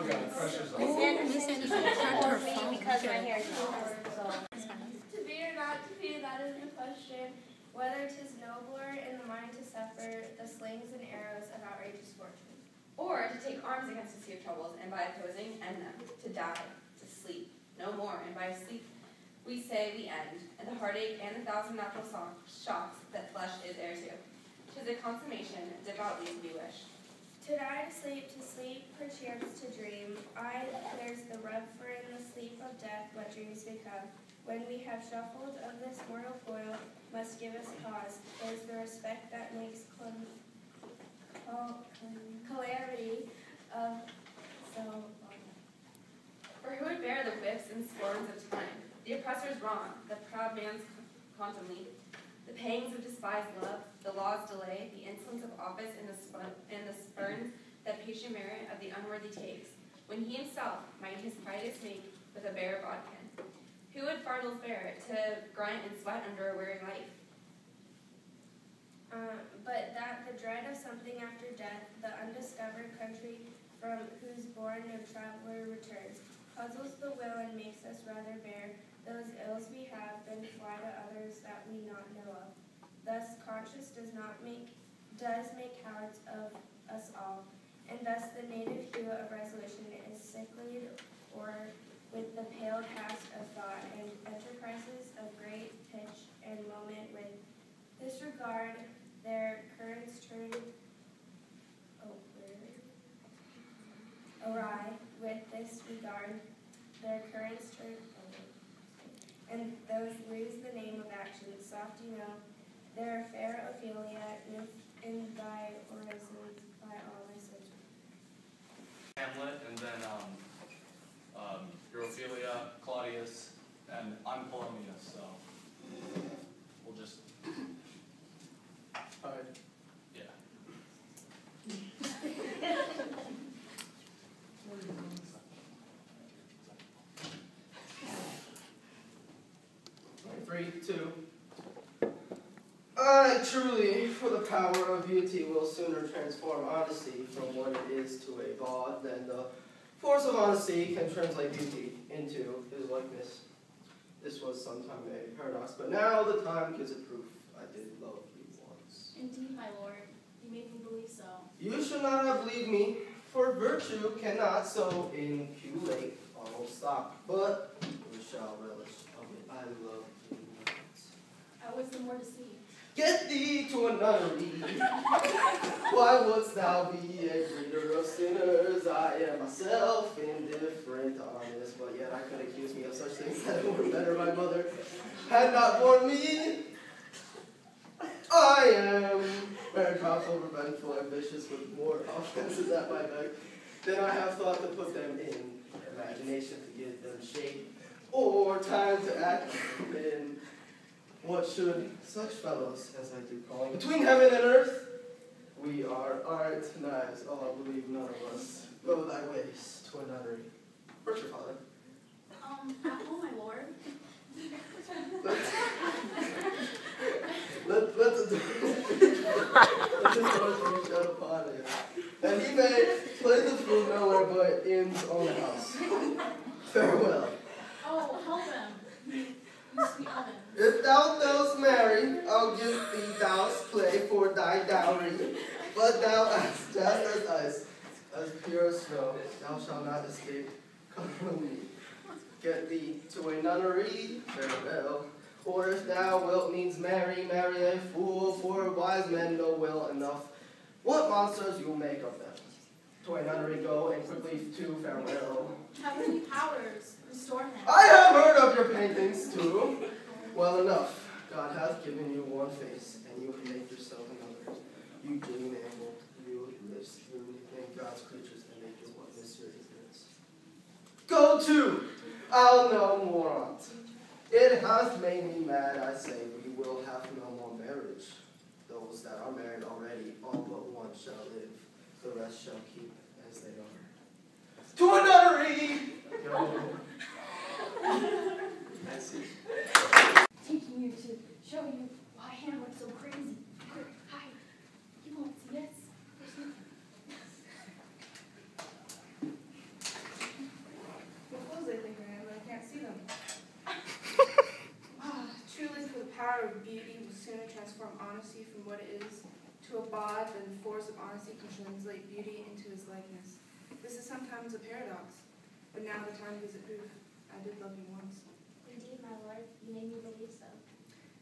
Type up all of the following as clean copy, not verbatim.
Miss Anderson turned her phone. Because my hair is long. To be or not to be, that is the question. Whether 'tis nobler in the mind to suffer the slings and arrows of outrageous fortune, or to take arms against a sea of troubles, and by opposing end them, to die, to sleep, no more, and by sleep we say we end, and the heartache and the thousand natural shocks that flesh is heir to. 'Tis a consummation devoutly to be wished. To die, to sleep, perchance to dream. Aye, there's the rub for in the sleep of death what dreams become. When we have shuffled of this mortal coil, must give us cause. There's the respect that makes calamity of so long. For who would bear the whips and scorns of time, the oppressor's wrong, the proud man's contumely, the pangs of despised love, the law's delay, the insolence of office, and the spurns that patient merit of the unworthy takes, when he himself might his pietous make with a bare bodkin? Who would fardels bear to grind and sweat under a weary life? But that the dread of something after death, the undiscovered country from whose bourne no traveler returns, puzzles the will and makes us rather bear those ills we have than fly to others that we not know of. Thus conscience does make cowards of us all, and thus the native hue of resolution is sicklied or with the pale cast of thought, and enterprises of great pitch and moment with disregard their currents turn awry, with this regard their currents turn and those lose the name of action. Soft, you know, their fair Ophelia, in thy orisons by all my souls. Hamlet, and then your Ophelia, Claudius, and I'm Polonius, so we'll just. Alright. Yeah. Three, two. Truly, for the power of beauty will sooner transform honesty from what it is to a bawd than the force of honesty can translate beauty into his likeness. This was sometime a paradox, but now the time gives it proof. I did love you once. Indeed, my lord, you made me believe so. You should not have believed me, for virtue cannot so inculate all stock, but we shall relish of it. I love you once. I was the more deceived. Get thee to a nunnery. Why wouldst thou be a breeder of sinners? I am myself indifferent, honest, but yet I could accuse me of such things that were better my mother had not borne me. I am very powerful, revengeful, ambitious, with more offenses at my back than I have thought to put them in imagination to give them shape or time to act in. What should such fellows as I do call between heaven and earth? We are art knives, oh, I believe none of us. Go thy ways to a nunnery. Where's your father? At home, my lord. Let the doors reach out upon him, and he may play the fool nowhere but in his own house. Farewell. Oh, help him. You sweet oven. If thou dost marry, I'll give thee thou's play for thy dowry. But thou art just as ice, as pure as snow, thou shalt not escape calumny. Get thee to a nunnery, farewell. Or if thou wilt needs marry, marry a fool, for wise men know well enough what monsters you'll make of them. To a nunnery go, and quickly to farewell. Heavenly powers, restore him. I have heard of your paintings too. Well enough. God hath given you one face, and you can make yourself another. You glean angle, you live through in God's creatures, and make your what mystery is this. Go to! I'll no more on't. It hath made me mad, I say, we will have no more marriage. Those that are married already, all but one shall live. The rest shall keep as they are. To a nunnery! Go. I see. Taking you to show you why Hamlet's so crazy. Quick, hide. He won't see us. There's nothing. bawd that the force of honesty can translate beauty into his likeness. This is sometimes a paradox, but now the time gives it proof. I did love you once. Indeed, my lord, you made me believe so.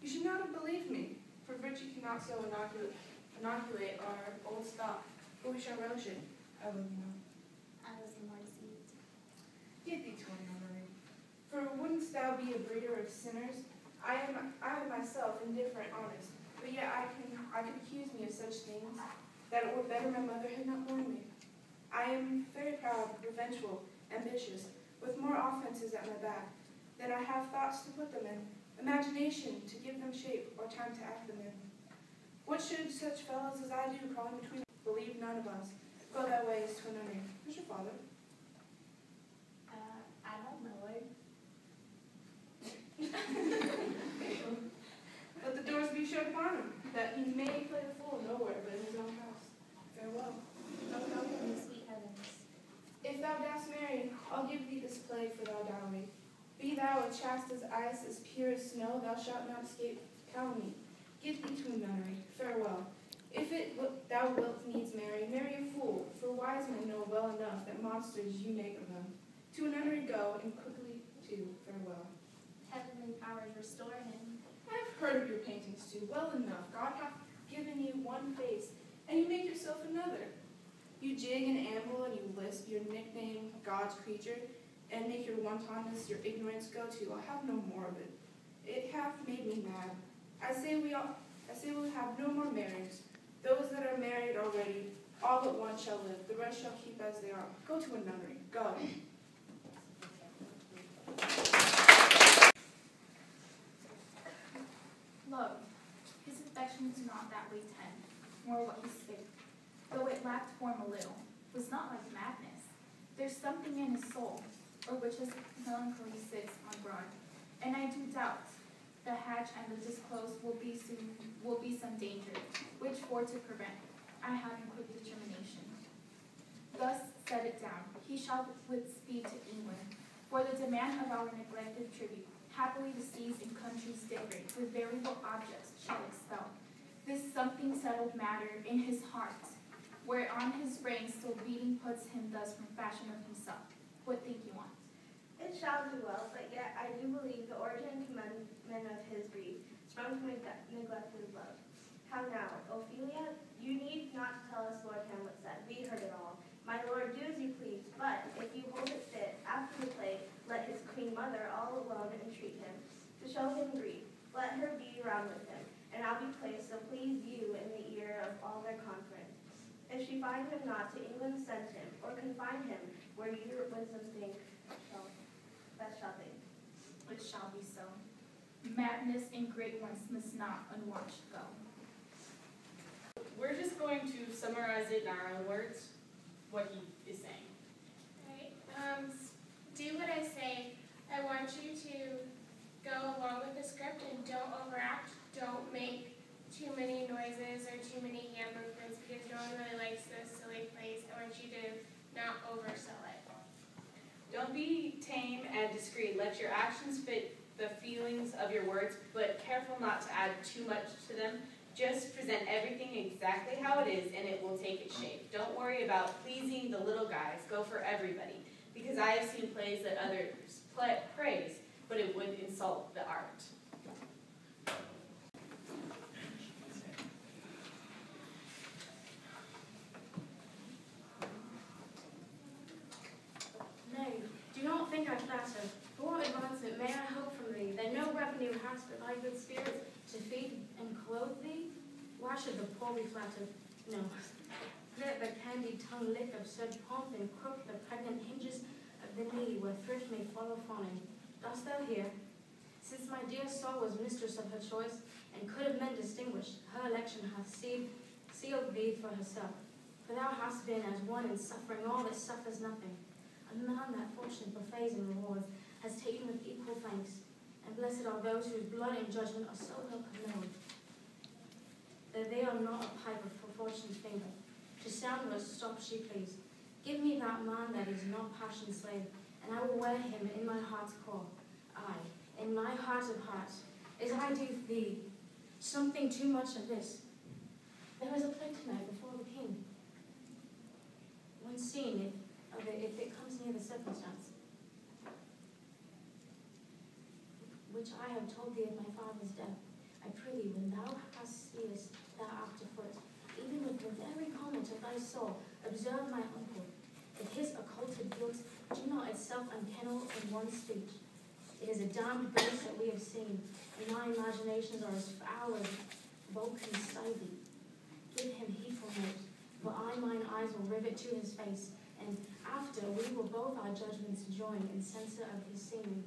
You should not have believed me, for virtue cannot so inoculate our old stock, but we shall relish it. I love you not. I was more deceived. Get thee to a nunnery. For wouldn't thou be a breeder of sinners? I am myself indifferent, honest, but yet I could accuse me of such things, that it were better my mother had not borne me. I am very proud, revengeful, ambitious, with more offenses at my back than I have thoughts to put them in, imagination to give them shape, or time to act them in. What should such fellows as I do crawling between? Believe none of us. Go thy ways to a nunnery. Who's your father? I don't know, Lord. Let the doors be shut upon him, that he may play the fool nowhere but in his own house. Farewell. Oh, no, sweet heavens. If thou dost marry, I'll give thee this plague for thy dowry. Be thou as chaste as ice, as pure as snow, thou shalt not escape calumny. Get thee to a nunnery. Farewell. If thou wilt needs marry, marry a fool, for wise men know well enough that monsters you make of them. To a nunnery go, and quickly too. Farewell. Heavenly powers restore him. I have heard of your paintings too, well enough. God hath given you one face, and you make yourself another. You jig and amble, and you lisp your nickname, God's creature, and make your wantonness your ignorance go to. I'll have no more of it. It hath made me mad. I say we'll have no more marriages. Those that are married already, all but one shall live. The rest shall keep as they are. Go to a nunnery. Go. Lo, his affections are not that way tend, nor what he spake, though it lacked form a little, was not like madness. There's something in his soul, or which his melancholy sits on broad, and I do doubt the hatch and the disclose will be some danger, which for to prevent, I have in quick determination. Thus set it down, he shall with speed to England, for the demand of our neglected tribute, happily the seas and countries different, with variable objects shall expel. This something settled matter in his heart, whereon his brain still beating puts him thus from fashion of himself. What think you on? It shall do well, but yet I do believe the origin and commencement of his grief sprung from neglected love. How now, Ophelia? You need not tell us Lord Hamlet said. We heard it all. My lord, do as you please, but if you hold it fit, after the play, let his queen mother all alone entreat him, to show him grief. Let her be round with him, and I'll be placed, so please you in the ear of all their conference. If she find him not, to England send him, or confine him, where your wisdom think that shall think. It shall be so. Madness and great ones must not unwatched go. We're just going to summarize it in our own words, what he is saying. Right. Do what I say. I want you to go along with the script and don't overact. Don't make too many noises or too many hand movements because no one really likes this silly plays. I want you to not oversell it. Don't be tame and discreet. Let your actions fit the feelings of your words, but careful not to add too much to them. Just present everything exactly how it is, and it will take its shape. Don't worry about pleasing the little guys. Go for everybody. Because I have seen plays that others praise, but it would insult the art. Nay, do not think I flatter. For what advancement may I hope from thee, that no revenue hast but thy good spirit to feed and clothe thee? Why should the poor be flattered? No. Let the candied tongue lick absurd pomp and crook the pregnant hinges of the knee where thrift may follow fawning. Dost thou hear? Since my dear soul was mistress of her choice, and could of men distinguish, her election hath sealed thee for herself. For thou hast been as one in suffering all that suffers nothing. A man that fortune buffets and rewards has taken with equal thanks, and blessed are those whose blood and judgment are so well known, that they are not a piper for fortune's finger, to sound where stop she please. Give me that man that is not passion's slave, and I will wear him in my heart's core. Aye, in my heart of hearts, as I do thee, something too much of this. There is a play tonight before the king. One scene, if it comes near the circumstance, which I have told thee of my father's death. I prithee, when thou seest that afterfoot, even with the very comment of thy soul, observe my uncle. If his occulted guilt do not itself unkennel in one speech, it is a damned ghost that we have seen, and my imaginations are as foul as Vulcan's scythe. Give him heedful note, for mine eyes will rivet to his face, and after we will both our judgments join in censure of his singing.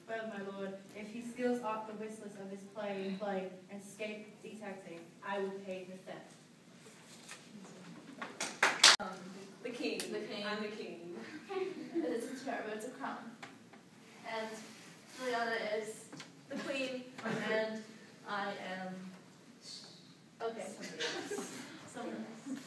Well, my lord, if he steals aught the whistless of his play and scape detecting, I will pay the theft. The king. The king. I'm the king. It is a chair, but it's a crown. And Juliana is the queen, and I am Okay. somebody else. Someone else.